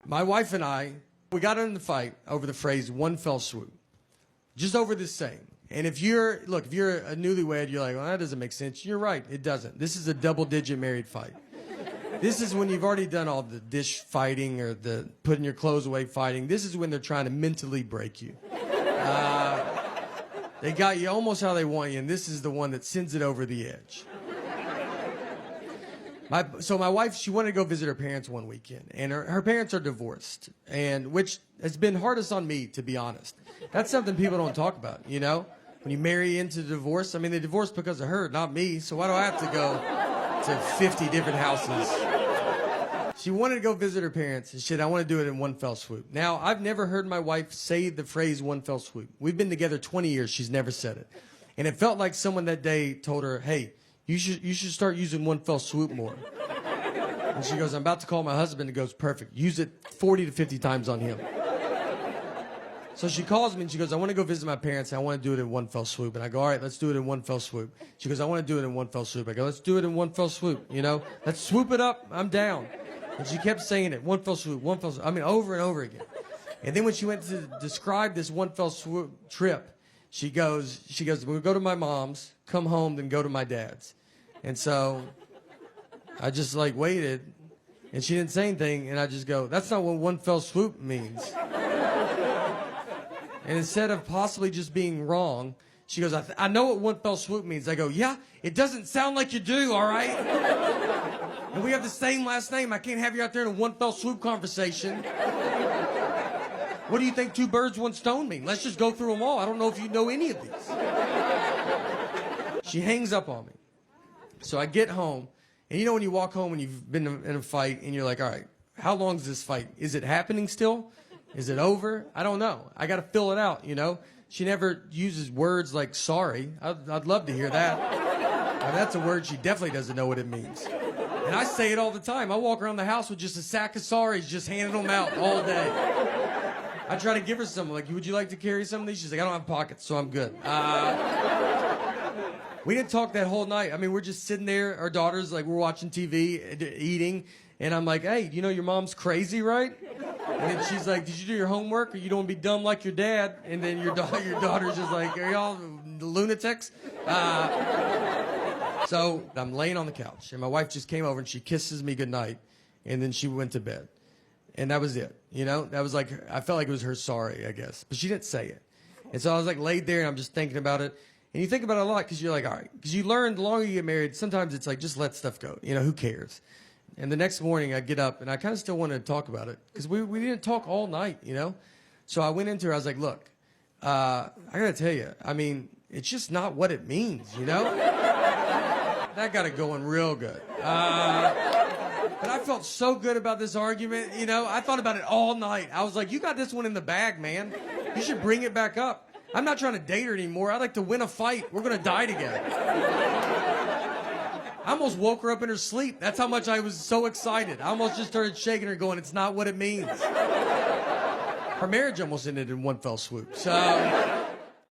My wife and I, we got in the fight over the phrase one fell swoop. Just over this saying. And if you're a newlywed, you're like, well, that doesn't make sense. You're right, it doesn't. This is a double-digit married fight. This is when you've already done all the dish fighting or the putting your clothes away fighting. This is when they're trying to mentally break you. They got you almost how they want you, and this is the one that sends it over the edge. So my wife, she wanted to go visit her parents one weekend, and her parents are divorced, and which has been hardest on me, to be honest. That's something people don't talk about, you know? When you marry into divorce, I mean, they divorced because of her, not me, so why do I have to go to 50 different houses? She wanted to go visit her parents, and shit, I want to do it in one fell swoop. Now, I've never heard my wife say the phrase one fell swoop. We've been together 20 years, she's never said it. And it felt like someone that day told her, hey, you should start using one fell swoop more. And she goes, I'm about to call my husband. And goes, perfect. Use it 40 to 50 times on him. So she calls me and she goes, I want to go visit my parents. And I want to do it in one fell swoop. And I go, all right, let's do it in one fell swoop. She goes, I want to do it in one fell swoop. I go, let's do it in one fell swoop. You know, let's swoop it up. I'm down. And she kept saying it, one fell swoop, one fell swoop. I mean, over and over again. And then when she went to describe this one fell swoop trip, she goes, we'll go to my mom's, come home, then go to my dad's. And so I just like waited, and she didn't say anything, and I just go, that's not what one fell swoop means. And instead of possibly just being wrong, she goes, I know what one fell swoop means. I go, yeah, it doesn't sound like you do, all right? And we have the same last name. I can't have you out there in a one fell swoop conversation. What do you think two birds, one stone mean? Let's just go through them all. I don't know if you know any of these. She hangs up on me. So I get home, and you know when you walk home and you've been in a fight, and you're like, all right, how long is this fight? Is it happening still? Is it over? I don't know. I got to fill it out, you know? She never uses words like sorry. I'd love to hear that. Now, that's a word she definitely doesn't know what it means. And I say it all the time. I walk around the house with just a sack of sorries, just handing them out all day. I try to give her some, like, would you like to carry some of these? She's like, I don't have pockets, so I'm good. We didn't talk that whole night. I mean, we're just sitting there, our daughters, like, we're watching TV, eating, and I'm like, hey, you know your mom's crazy, right? And then she's like, did you do your homework, or you don't want to be dumb like your dad? And then your daughter's just like, are y'all lunatics? So I'm laying on the couch, and my wife just came over, and she kisses me goodnight, and then she went to bed. And that was it, you know? That was like, I felt like it was her sorry, I guess. But she didn't say it. And so I was like laid there, and I'm just thinking about it. And you think about it a lot because you're like, all right. Because you learn the longer you get married, sometimes it's like, just let stuff go. You know, who cares? And the next morning I get up, and I kind of still wanted to talk about it because we didn't talk all night, you know? So I went into her. I was like, look, I got to tell you, I mean, it's just not what it means, you know? That got it going real good. But I felt so good about this argument, you know? I thought about it all night. I was like, you got this one in the bag, man. You should bring it back up. I'm not trying to date her anymore. I'd like to win a fight. We're going to die together. I almost woke her up in her sleep. That's how much I was so excited. I almost just started shaking her going, it's not what it means. Her marriage almost ended in one fell swoop. So...